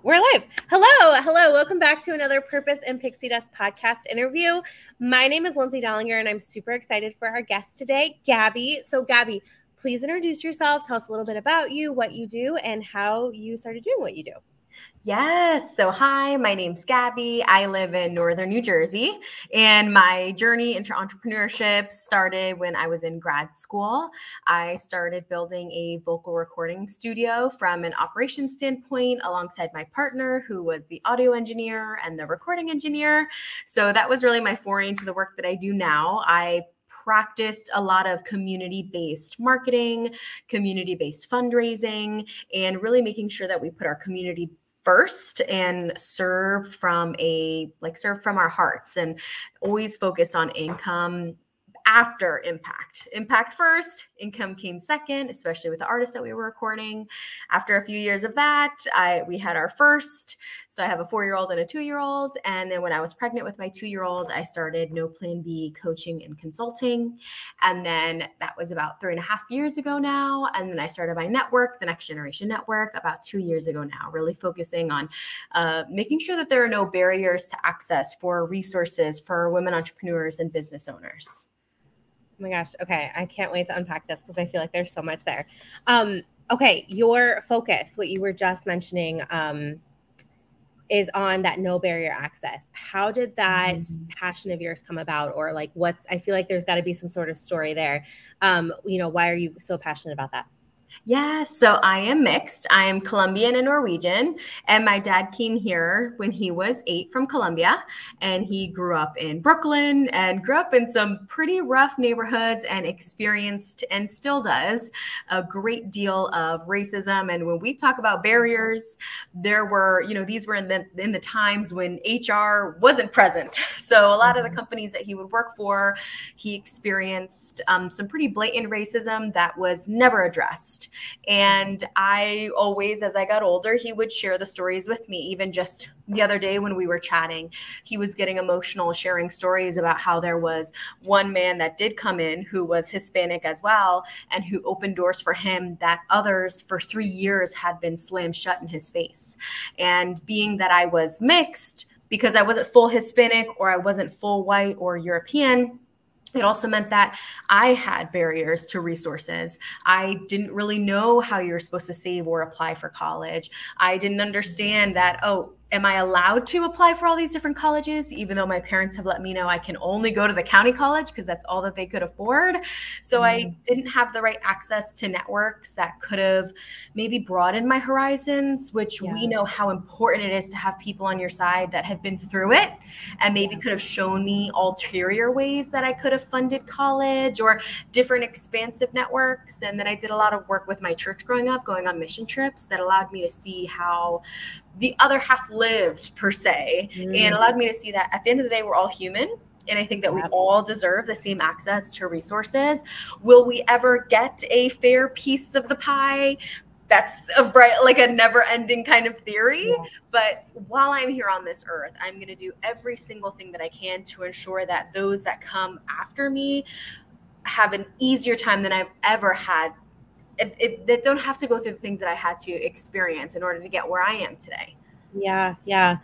We're live. Hello. Welcome back to another Purpose and Pixie Dust podcast interview. My name is Lindsay and I'm super excited for our guest today, Gabby. So Gabby, please introduce yourself. Tell us a little bit about you, what you do, and how you started doing what you do. Yes. So hi, my name's Gabby. I live in Northern New Jersey, and my journey into entrepreneurship started when I was in grad school. I started building a vocal recording studio from an operations standpoint alongside my partner, who was the audio engineer and the recording engineer. So that was really my foray into the work that I do now. I practiced a lot of community-based marketing, community-based fundraising, and really making sure that we put our community first and serve from our hearts, and always focus on income after impact. Impact first, income came second, especially with the artists that we were recording. After a few years of that, we had our first. So I have a 4-year-old and a 2-year-old. And then when I was pregnant with my 2-year-old, I started No Plan B coaching and consulting. And then that was about 3.5 years ago now. And then I started my network, the Next Generation Network, about 2 years ago now, really focusing on making sure that there are no barriers to access for resources for women entrepreneurs and business owners. Oh my gosh. Okay. I can't wait to unpack this because I feel like there's so much there. Okay. Your focus, what you were just mentioning, is on that no barrier access. How did that passion of yours come about? Or I feel like there's got to be some sort of story there. Why are you so passionate about that? Yeah, so I am mixed. I am Colombian and Norwegian, and my dad came here when he was 8 from Colombia, and he grew up in Brooklyn and grew up in some pretty rough neighborhoods and experienced, and still does, a great deal of racism. And when we talk about barriers, there were, these were in the times when HR wasn't present. So a lot of the companies that he would work for, he experienced some pretty blatant racism that was never addressed. And I always, as I got older, he would share the stories with me. Even just the other day when we were chatting, he was getting emotional, sharing stories about how there was one man that did come in who was Hispanic as well, and who opened doors for him that others for 3 years had been slammed shut in his face. And being that I was mixed, because I wasn't full Hispanic or I wasn't full white or European, it also meant that I had barriers to resources. I didn't really know how you were supposed to save or apply for college. I didn't understand that, am I allowed to apply for all these different colleges, even though my parents have let me know I can only go to the county college because that's all that they could afford. So I didn't have the right access to networks that could have maybe broadened my horizons, which we know how important it is to have people on your side that have been through it and maybe could have shown me ulterior ways that I could have funded college or different expansive networks. And then I did a lot of work with my church growing up, going on mission trips that allowed me to see how the other half lived, per se, and allowed me to see that at the end of the day, we're all human. And I think that we all deserve the same access to resources. Will we ever get a fair piece of the pie? That's a never ending kind of theory. Yeah. But while I'm here on this earth, I'm going to do every single thing that I can to ensure that those that come after me have an easier time than I've ever had. That don't have to go through the things that I had to experience in order to get where I am today. Yeah.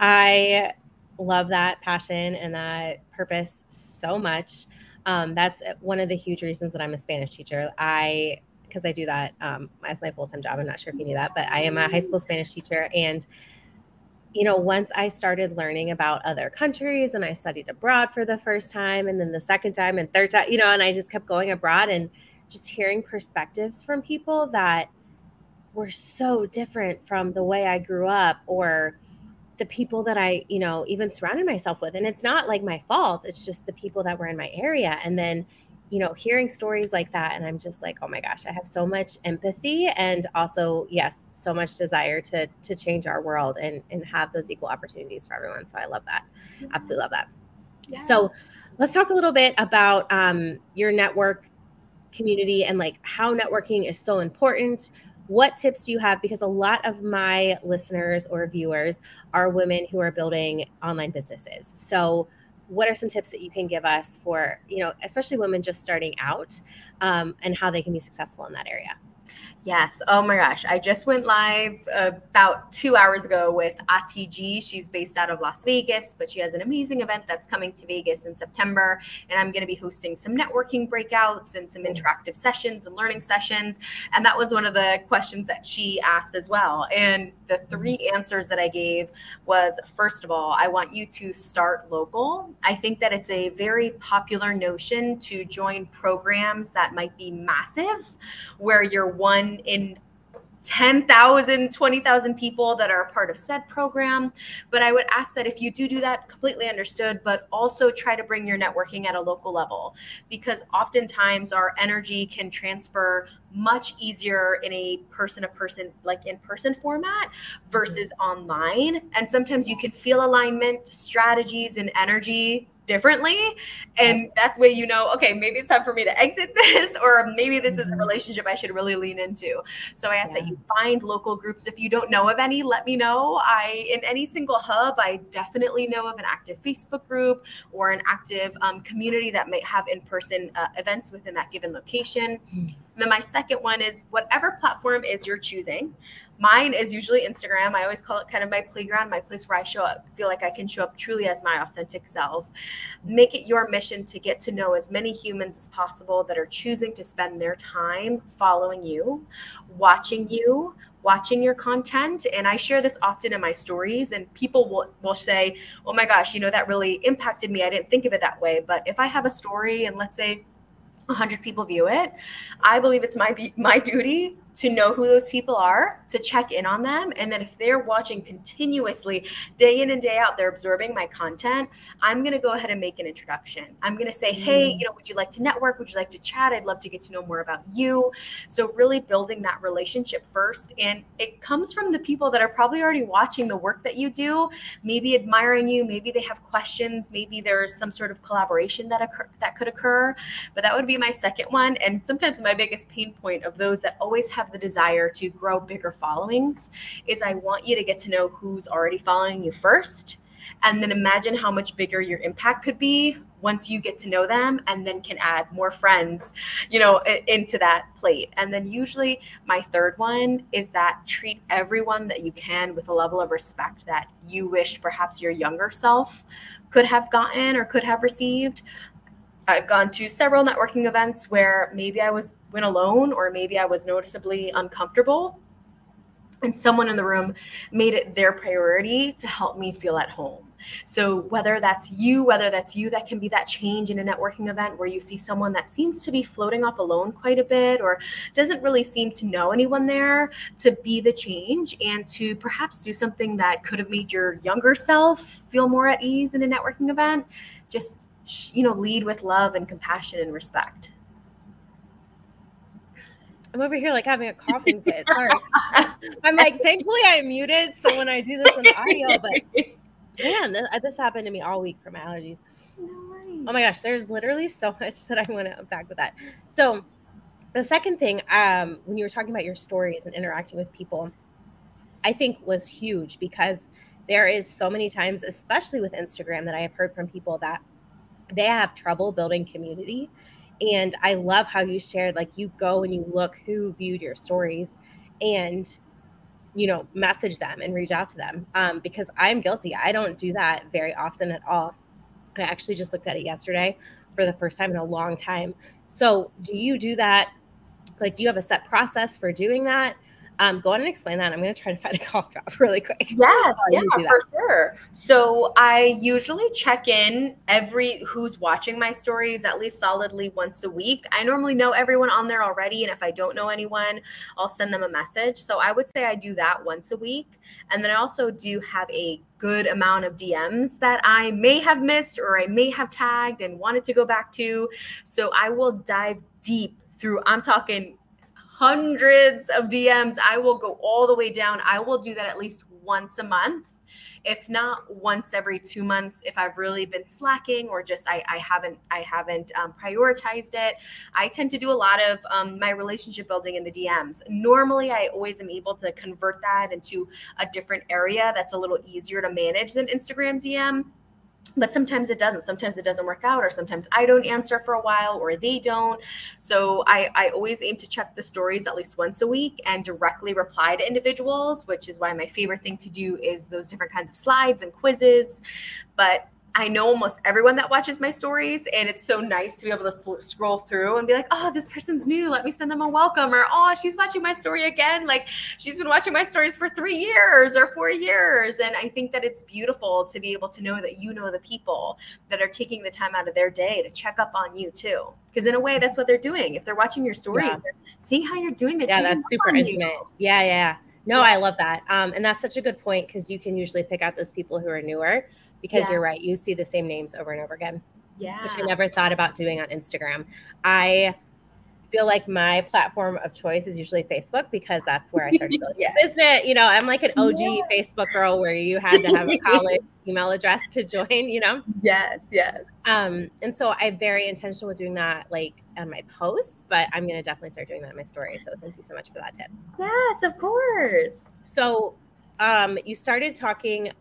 I love that passion and that purpose so much. That's one of the huge reasons that I'm a Spanish teacher. Because I do that as my full-time job. I'm not sure if you knew that, but I am a high school Spanish teacher. And, once I started learning about other countries and I studied abroad for the first time and then the second time and third time, and I just kept going abroad and just hearing perspectives from people that were so different from the way I grew up or the people that I, even surrounded myself with. And it's not like my fault. It's just the people that were in my area. And then, hearing stories like that. And I'm just like, oh my gosh, I have so much empathy and also, yes, so much desire to change our world and have those equal opportunities for everyone. So I love that. Absolutely love that. Yeah. So let's talk a little bit about your network community and how networking is so important. What tips do you have? Because a lot of my listeners or viewers are women who are building online businesses. So what are some tips that you can give us for, especially women just starting out and how they can be successful in that area? Yes. Oh my gosh. I just went live about 2 hours ago with ATG. She's based out of Las Vegas, but she has an amazing event that's coming to Vegas in September. And I'm going to be hosting some networking breakouts and some interactive sessions and learning sessions. And that was one of the questions that she asked as well. And the 3 answers that I gave was, first of all, I want you to start local. I think that it's a very popular notion to join programs that might be massive, where you're one in 10,000, 20,000 people that are a part of said program. But I would ask that if you do that, completely understood, but also try to bring your networking at a local level, because oftentimes our energy can transfer much easier in a person-to-person, like in-person format versus online. And sometimes you can feel alignment, strategies, and energy differently. And that's way you know, okay, maybe it's time for me to exit this, or maybe this is a relationship I should really lean into. So I ask that you find local groups. If you don't know of any, let me know. In any single hub, I definitely know of an active Facebook group or an active community that might have in-person events within that given location. And then my second one is whatever platform is you're choosing. Mine is usually Instagram. I always call it kind of my playground, my place where I show up, feel like I can show up truly as my authentic self. Make it your mission to get to know as many humans as possible that are choosing to spend their time following you, watching your content. And I share this often in my stories, and people will say, oh my gosh, that really impacted me. I didn't think of it that way. But if I have a story and let's say 100 people view it, I believe it's my duty to know who those people are, to check in on them. And then if they're watching continuously, day in and day out, they're absorbing my content, I'm going to go ahead and make an introduction. I'm going to say, hey, would you like to network? Would you like to chat? I'd love to get to know more about you. So really building that relationship first. And it comes from the people that are probably already watching the work that you do, maybe admiring you, maybe they have questions, maybe there's some sort of collaboration that could occur. But that would be my second one. And sometimes my biggest pain point of those that always have the desire to grow bigger followings is I want you to get to know who's already following you first, and then imagine how much bigger your impact could be once you get to know them, and then can add more friends, into that plate. And then usually my third one is that treat everyone that you can with a level of respect that you wished perhaps your younger self could have gotten or could have received. I've gone to several networking events where maybe I went alone, or maybe I was noticeably uncomfortable, and someone in the room made it their priority to help me feel at home. So whether that's you, that can be that change in a networking event where you see someone that seems to be floating off alone quite a bit, or doesn't really seem to know anyone there, to be the change and to perhaps do something that could have made your younger self feel more at ease in a networking event. Just lead with love and compassion and respect. I'm over here like having a coughing fit. Sorry. I'm like, thankfully I muted, so when I do this in the audio, but man, this happened to me all week for my allergies. Oh my gosh, there's literally so much that I want to unpack with that. So the second thing, when you were talking about your stories and interacting with people, I think was huge, because there is so many times, especially with Instagram, that I have heard from people that they have trouble building community. And I love how you shared, like, you go and you look who viewed your stories and, message them and reach out to them, because I'm guilty. I don't do that very often at all. I actually just looked at it yesterday for the first time in a long time. So do you do that? Like, do you have a set process for doing that? Go on and explain that. I'm going to try to find a cough drop really quick. Yes, for sure. So I usually check in who's watching my stories at least solidly once a week. I normally know everyone on there already, and if I don't know anyone, I'll send them a message. So I would say I do that once a week. And then I also do have a good amount of DMs that I may have missed or I may have tagged and wanted to go back to. So I will dive deep through, I'm talking hundreds of DMs. I will go all the way down. I will do that at least once a month, if not once every 2 months, if I've really been slacking or just I haven't prioritized it. I tend to do a lot of my relationship building in the DMs. Normally, I always am able to convert that into a different area that's a little easier to manage than Instagram DM. But sometimes it doesn't. Sometimes it doesn't work out, or sometimes I don't answer for a while or they don't. So I always aim to check the stories at least once a week and directly reply to individuals, which is why my favorite thing to do is those different kinds of slides and quizzes. But I know almost everyone that watches my stories, and it's so nice to be able to scroll through and be like, oh, this person's new. Let me send them a welcome. Or, oh, she's watching my story again. Like, she's been watching my stories for 3 years or 4 years. And I think that it's beautiful to be able to know that you know the people that are taking the time out of their day to check up on you too. Because in a way, that's what they're doing. If they're watching your stories, they're seeing how you're doing. Yeah, that's super intimate. Yeah. No, I love that. And that's such a good point, because you can usually pick out those people who are newer. Because you're right, you see the same names over and over again. Yeah. Which I never thought about doing on Instagram. I feel like my platform of choice is usually Facebook, because that's where I started building business. You know, I'm like an OG Facebook girl, where you had to have a college email address to join, you know? Yes. And so I'm very intentional with doing that, like on my posts, but I'm going to definitely start doing that in my story. So thank you so much for that tip. Yes, of course. So you started talking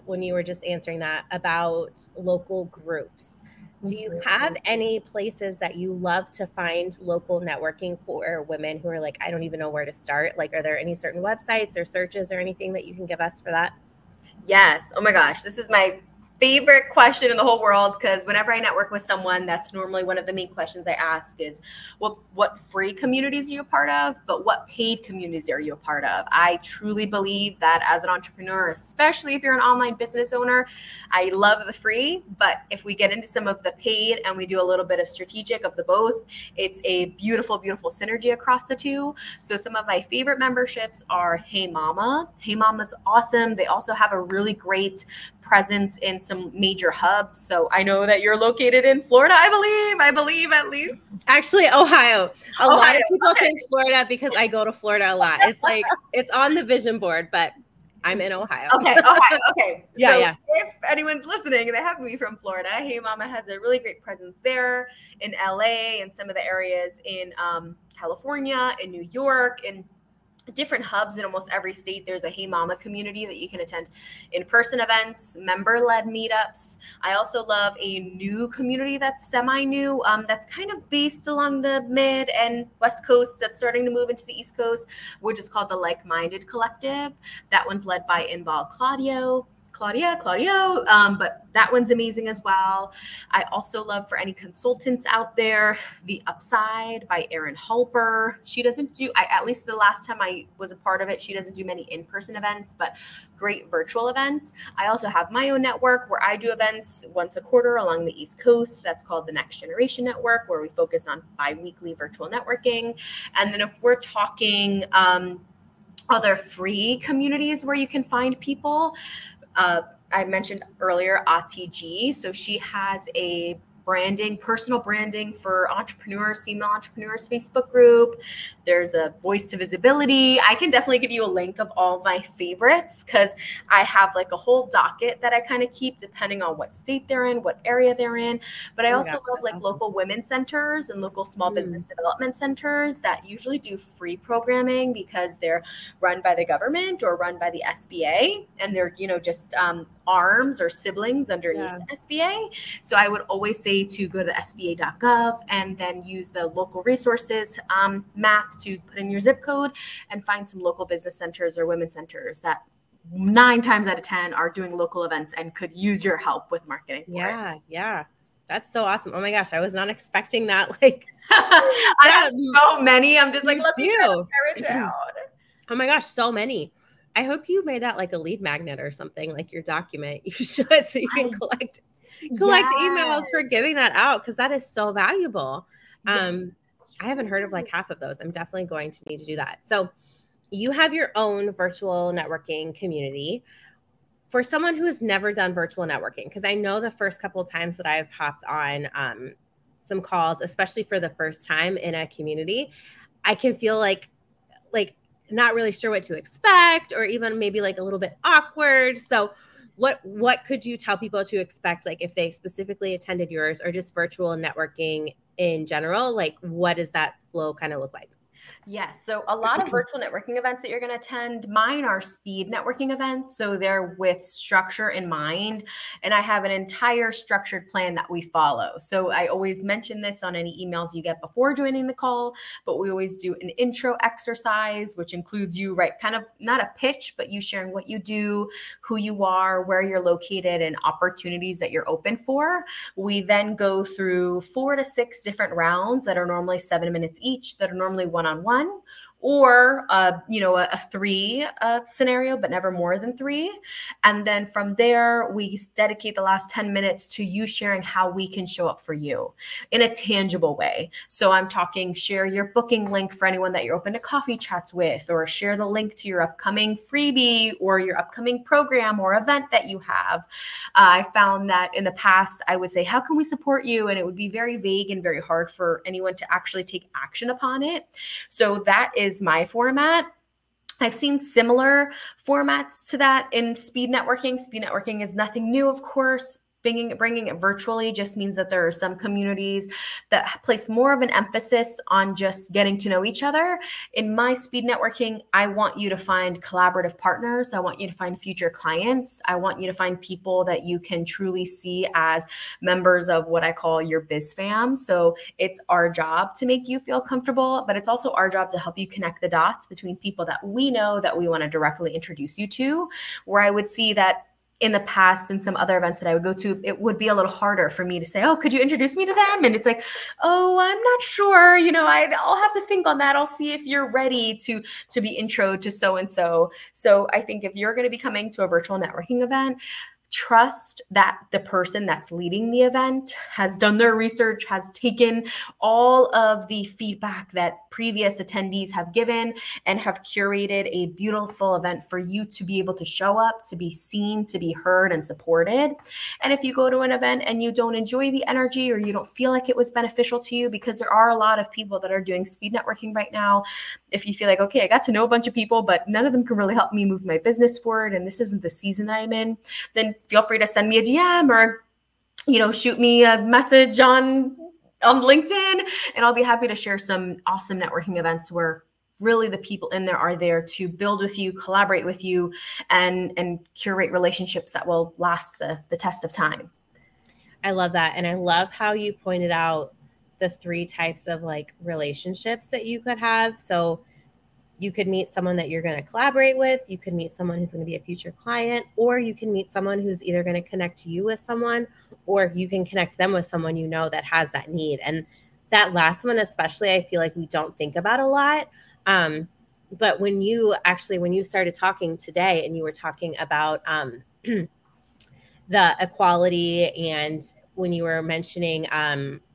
when you were just answering that about local groups. Do you have any places that you love to find local networking for women who are like, I don't even know where to start? Like, are there any certain websites or searches or anything that you can give us for that? Yes. Oh my gosh. This is my favorite question in the whole world, because whenever I network with someone, that's normally one of the main questions I ask is, what free communities are you a part of, but what paid communities are you a part of? I truly believe that as an entrepreneur, especially if you're an online business owner, I love the free, but if we get into some of the paid and we do a little bit of strategic of the both, it's a beautiful, beautiful synergy across the two. So some of my favorite memberships are Hey Mama. Hey Mama's awesome. They also have a really great presence in some major hubs. So I know that you're located in Florida, I believe at least. Actually, Ohio. A lot of people think Florida because I go to Florida a lot. It's like, it's on the vision board, but I'm in Ohio. Okay, Ohio. Okay. Yeah. If anyone's listening and they happen to be from Florida, Hey Mama has a really great presence there, in LA, and some of the areas in California, in New York, and different hubs in almost every state. There's a Hey Mama community that you can attend in-person events, member-led meetups. I also love a new community that's semi-new, that's kind of based along the mid and west coast, that's starting to move into the east coast, which is called the Like-Minded Collective. That one's led by Inbal Claudio, but that one's amazing as well. I also love, for any consultants out there, The Upside by Erin Halper. She doesn't do, at least the last time I was a part of it, she doesn't do many in-person events, but great virtual events. I also have my own network where I do events once a quarter along the East Coast. That's called the Next Generation Network, where we focus on bi-weekly virtual networking. And then if we're talking other free communities where you can find people, I mentioned earlier ATG. So she has a personal branding for entrepreneurs, female entrepreneurs Facebook group. There's a Voice to Visibility. I can definitely give you a link of all my favorites, because I have like a whole docket that I kind of keep depending on what state they're in, what area they're in. But I also love like local women's centers and local small business development centers that usually do free programming, because they're run by the government or run by the SBA, and they're, just arms or siblings underneath the SBA. So I would always say to go to the SBA.gov and then use the local resources map to put in your zip code and find some local business centers or women's centers that 9 times out of 10 are doing local events and could use your help with marketing. Yeah. That's so awesome. Oh my gosh, I was not expecting that. Like, I have so many. I'm just like, let's narrow it down. Oh my gosh, so many. I hope you made that like a lead magnet or something, like your document. You should, so you can collect emails for giving that out, because that is so valuable. I haven't heard of like half of those. I'm definitely going to need to do that. So you have your own virtual networking community. For someone who has never done virtual networking, because I know the first couple of times that I've hopped on some calls, especially for the first time in a community, I can feel like not really sure what to expect, or even maybe like a little bit awkward. So what could you tell people to expect, like if they specifically attended yours, or just virtual networking in general? Like, what does that flow kind of look like? Yes. So a lot of virtual networking events that you're going to attend, mine are speed networking events. So they're with structure in mind. And I have an entire structured plan that we follow. So I always mention this on any emails you get before joining the call, but we always do an intro exercise, which includes you, right? Kind of not a pitch, but you sharing what you do, who you are, where you're located, and opportunities that you're open for. We then go through 4 to 6 different rounds that are normally 7 minutes each, that are normally one-on-one, or a 3 scenario, but never more than 3. And then from there, we dedicate the last 10 minutes to you sharing how we can show up for you in a tangible way. So I'm talking share your booking link for anyone that you're open to coffee chats with, or share the link to your upcoming freebie or your upcoming program or event that you have. I found that in the past, I would say, how can we support you? And it would be very vague and very hard for anyone to actually take action upon it. So that is my format. I've seen similar formats to that in speed networking. Speed networking is nothing new, of course. Bringing it virtually just means that there are some communities that place more of an emphasis on just getting to know each other. In my speed networking, I want you to find collaborative partners. I want you to find future clients. I want you to find people that you can truly see as members of what I call your biz fam. So it's our job to make you feel comfortable, but it's also our job to help you connect the dots between people that we know that we want to directly introduce you to, where I would see that in the past, in some other events that I would go to, it would be a little harder for me to say, oh, could you introduce me to them? And it's like, oh, I'm not sure. I'll have to think on that. I'll see if you're ready to be intro to so-and-so. So I think if you're going to be coming to a virtual networking event, trust that the person that's leading the event has done their research, has taken all of the feedback that previous attendees have given, and have curated a beautiful event for you to be able to show up, to be seen, to be heard and supported. And if you go to an event and you don't enjoy the energy, or you don't feel like it was beneficial to you, because there are a lot of people that are doing speed networking right now, if you feel like, okay, I got to know a bunch of people, but none of them can really help me move my business forward, and this isn't the season that I'm in, then feel free to send me a DM or, shoot me a message on LinkedIn, and I'll be happy to share some awesome networking events where really the people in there are there to build with you, collaborate with you, and curate relationships that will last the test of time. I love that. And I love how you pointed out the 3 types of relationships that you could have. So you could meet someone that you're going to collaborate with. You could meet someone who's going to be a future client, or you can meet someone who's either going to connect you with someone, or you can connect them with someone that has that need. And that last one, especially, I feel like we don't think about a lot. But when you started talking today and you were talking about the equality, and when you were mentioning,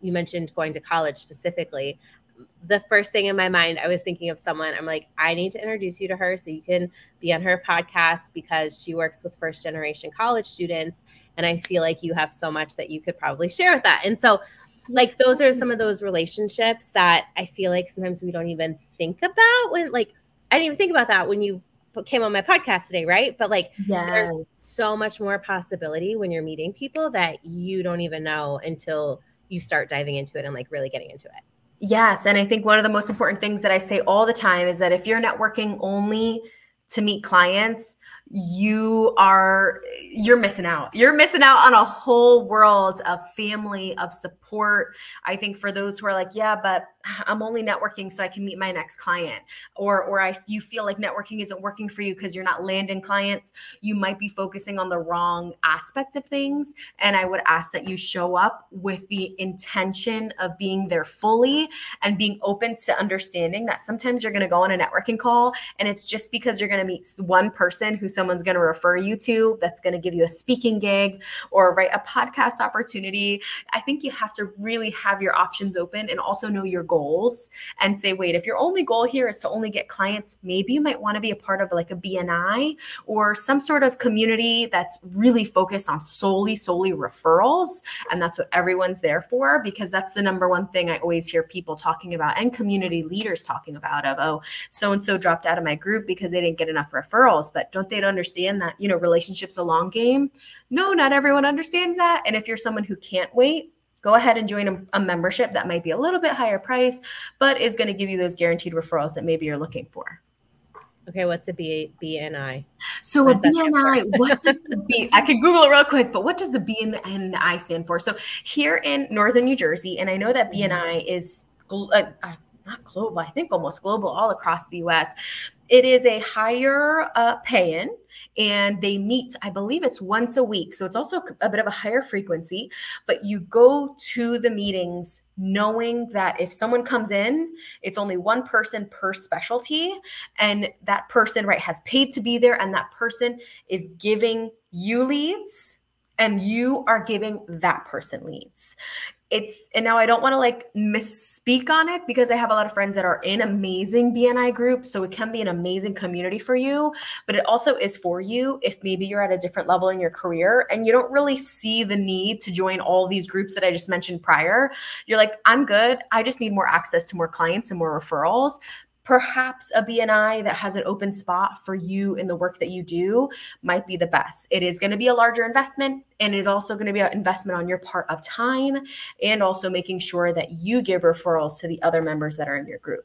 you mentioned going to college specifically, the first thing in my mind, I was thinking of someone. I'm like, I need to introduce you to her so you can be on her podcast, because she works with first generation college students. And I feel like you have so much that you could probably share with that. And so those are some of those relationships that I feel like sometimes we don't even think about when, I didn't even think about that when you came on my podcast today. Right. But there's so much more possibility when you're meeting people that you don't even know until you start diving into it and really getting into it. Yes. And I think one of the most important things that I say all the time is that if you're networking only to meet clients, you're missing out. You're missing out on a whole world of family, of support. I think for those who are like, yeah, but I'm only networking so I can meet my next client, or you feel like networking isn't working for you because you're not landing clients, you might be focusing on the wrong aspect of things. And I would ask that you show up with the intention of being there fully and being open to understanding that sometimes you're going to go on a networking call and it's just because you're going to meet one person who someone's going to refer you to that's going to give you a speaking gig or a podcast opportunity. I think you have to really have your options open and also know your goals and say, wait, if your only goal here is to only get clients, maybe you might want to be a part of a BNI or some sort of community that's really focused on solely referrals. And that's what everyone's there for, because that's the number one thing I always hear people talking about and community leaders talking about of, oh, so-and-so dropped out of my group because they didn't get enough referrals. But don't they understand that, relationships a long game? No, not everyone understands that. And if you're someone who can't wait, go ahead and join a membership that might be a little bit higher price, but is going to give you those guaranteed referrals that maybe you're looking for. Okay, what's a BNI? So a BNI, what does the B? I can Google it real quick, but what does the B and the I stand for? So here in Northern New Jersey, and I know that BNI is not global, I think almost global, all across the U.S. It is a higher pay-in, and they meet, I believe it's once a week. So it's also a bit of a higher frequency, but you go to the meetings knowing that if someone comes in, it's only one person per specialty, and that person, right, has paid to be there, and that person is giving you leads, and you are giving that person leads. And now I don't want to like misspeak on it, because I have a lot of friends that are in amazing BNI groups. So it can be an amazing community for you, but it also is for you if maybe you're at a different level in your career and you don't really see the need to join all these groups that I just mentioned prior. You're like, I'm good. I just need more access to more clients and more referrals. Perhaps a BNI that has an open spot for you in the work that you do might be the best. It is going to be a larger investment, and it is also going to be an investment on your part of time, and also making sure that you give referrals to the other members that are in your group.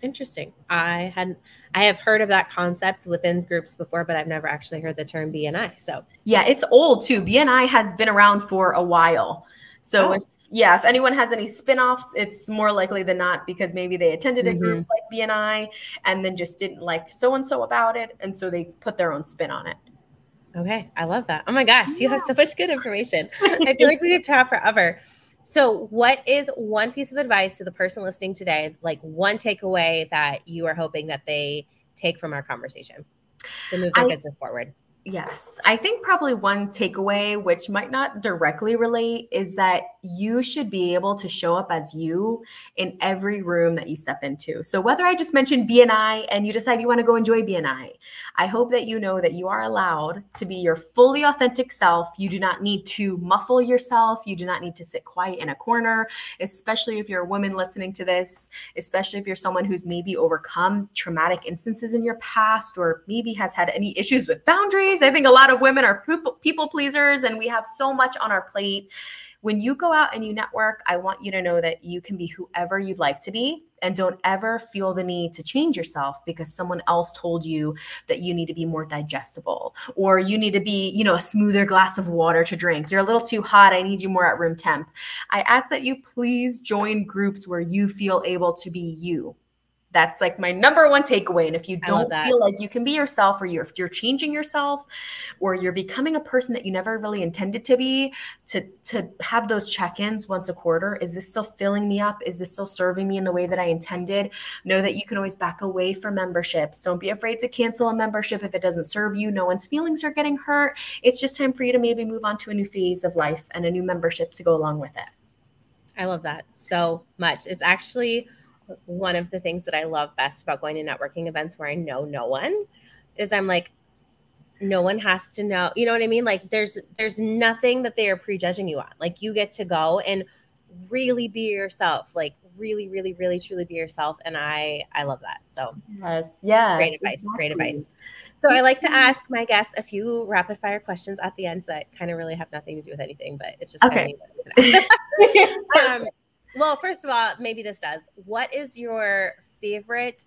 Interesting. I have heard of that concept within groups before, but I've never actually heard the term BNI. So yeah, it's old too. BNI has been around for a while. So if anyone has any spinoffs, it's more likely than not because maybe they attended a group like BNI and then just didn't like so-and-so about it. And so they put their own spin on it. Okay. I love that. Oh my gosh. You have so much good information. I feel like we could chat forever. So what is one piece of advice to the person listening today, like one takeaway that you are hoping that they take from our conversation to move their business forward? Yes. I think probably one takeaway, which might not directly relate, is that you should be able to show up as you in every room that you step into. So whether I just mentioned BNI and you decide you want to go enjoy BNI, I hope that you know that you are allowed to be your fully authentic self. You do not need to muffle yourself. You do not need to sit quiet in a corner, especially if you're a woman listening to this, especially if you're someone who's maybe overcome traumatic instances in your past, or maybe has had any issues with boundaries. I think a lot of women are people pleasers, and we have so much on our plate. When you go out and you network, I want you to know that you can be whoever you'd like to be, and don't ever feel the need to change yourself because someone else told you that you need to be more digestible, or you need to be, a smoother glass of water to drink. You're a little too hot. I need you more at room temp. I ask that you please join groups where you feel able to be you. That's like my number one takeaway. And if you don't feel like you can be yourself, or if you're changing yourself, or you're becoming a person that you never really intended to be, to have those check-ins once a quarter. Is this still filling me up? Is this still serving me in the way that I intended? Know that you can always back away from memberships. Don't be afraid to cancel a membership if it doesn't serve you. No one's feelings are getting hurt. It's just time for you to maybe move on to a new phase of life and a new membership to go along with it. I love that so much. It's actually one of the things that I love best about going to networking events where I know no one is I'm like, no one has to know, you know what I mean? Like there's nothing that they are prejudging you on. Like you get to go and really be yourself, like really, really, really, truly be yourself. And I love that. So yes. Great advice. Exactly. Great advice. So I like to ask my guests a few rapid fire questions at the end that kind of really have nothing to do with anything, but it's just okay. Well, first of all, maybe this does. What is your favorite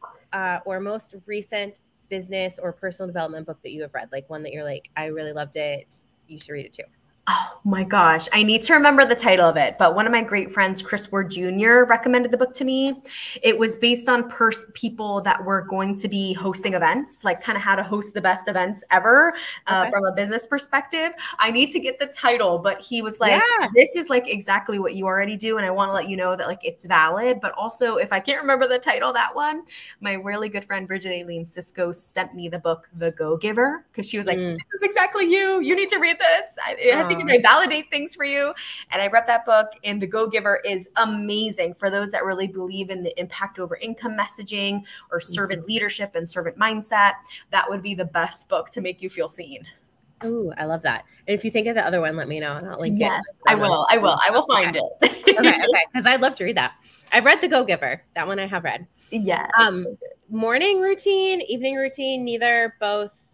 or most recent business or personal development book that you have read? Like one that you're like, I really loved it. You should read it too. Oh my gosh, I need to remember the title of it. But one of my great friends, Chris Ward Jr., recommended the book to me. It was based on people that were going to be hosting events, like kind of how to host the best events ever from a business perspective. I need to get the title, but he was like, this is like exactly what you already do. And I want to let you know that like it's valid. But also, if I can't remember the title, that one, my really good friend, Bridget Aileen Cisco, sent me the book, The Go-Giver, because she was like, this is exactly you. You need to read this. I think I validate things for you. And I read that book, and The Go-Giver is amazing for those that really believe in the impact over income messaging or servant leadership and servant mindset. That would be the best book to make you feel seen. Ooh, I love that. And if you think of the other one, let me know and I'll link it. Yes, I will find it. Okay. Because I'd love to read that. I've read The Go-Giver. That one I have read. Yes. Morning routine, evening routine, neither, both?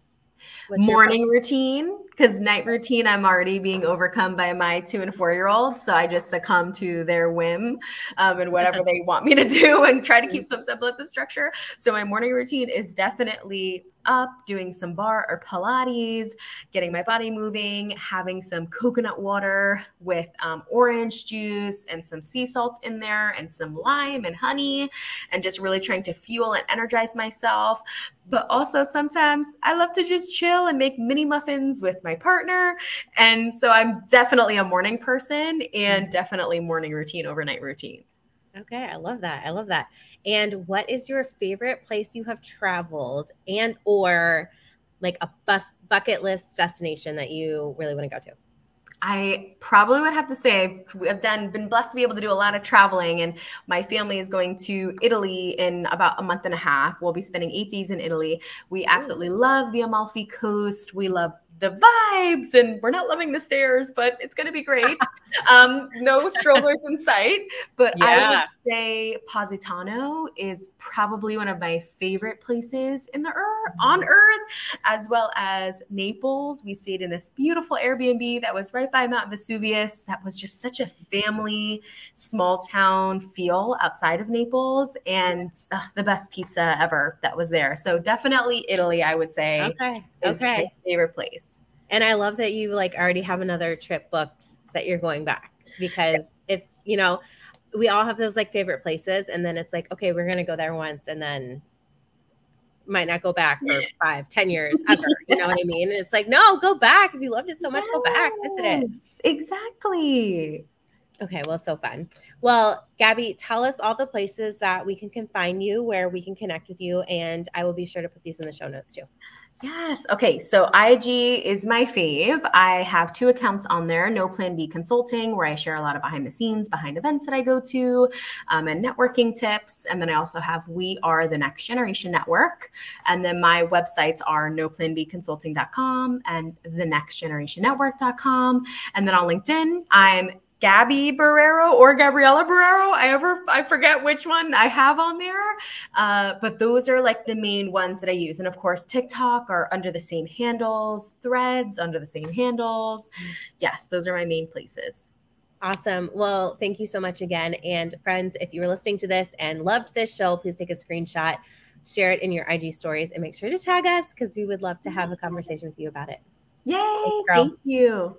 Morning routine, because night routine, I'm already being overcome by my 2 and 4-year-olds. So I just succumb to their whim and whatever they want me to do and try to keep some semblance of structure. So my morning routine is definitely up, doing some bar or Pilates, getting my body moving, having some coconut water with orange juice and some sea salt in there and some lime and honey, and just really trying to fuel and energize myself. But also sometimes I love to just chill and make mini muffins with my partner. And so I'm definitely a morning person and definitely morning routine, overnight routine. Okay, I love that. I love that. And what is your favorite place you have traveled and or like a bucket list destination that you really want to go to? I probably would have to say I've been blessed to be able to do a lot of traveling, and my family is going to Italy in about a month and a half. We'll be spending 8 days in Italy. We absolutely love the Amalfi Coast. We love the vibes, and we're not loving the stairs, but it's going to be great. No strollers in sight, but I would say Positano is probably one of my favorite places on earth, as well as Naples. We stayed in this beautiful Airbnb that was right by Mount Vesuvius. That was just such a family, small town feel outside of Naples, and the best pizza ever that was there. So definitely Italy, I would say, is my favorite place. And I love that you like already have another trip booked that you're going back, because it's, you know, we all have those like favorite places, and then it's like, okay, we're going to go there once and then might not go back for 5-10 years ever. You know what I mean? And it's like, no, go back. If you loved it so much, go back, visit it. Exactly. Okay, well, so fun. Well, Gabby, tell us all the places that we can find you, where we can connect with you, and I will be sure to put these in the show notes too. Yes. Okay. So IG is my fave. I have 2 accounts on there. No Plan B Consulting, where I share a lot of behind the scenes, behind events that I go to, and networking tips. And then I also have We Are the Next Generation Network. And then my websites are noplanbconsulting.com and thenextgenerationnetwork.com. And then on LinkedIn, I'm Gabby Borrero or Gabriella Borrero. I forget which one I have on there. But those are like the main ones that I use. And of course, TikTok are under the same handles, Threads under the same handles. Yes, those are my main places. Awesome. Well, thank you so much again. And friends, if you were listening to this and loved this show, please take a screenshot, share it in your IG stories, and make sure to tag us, because we would love to have a conversation with you about it. Yay. Thanks, thank you.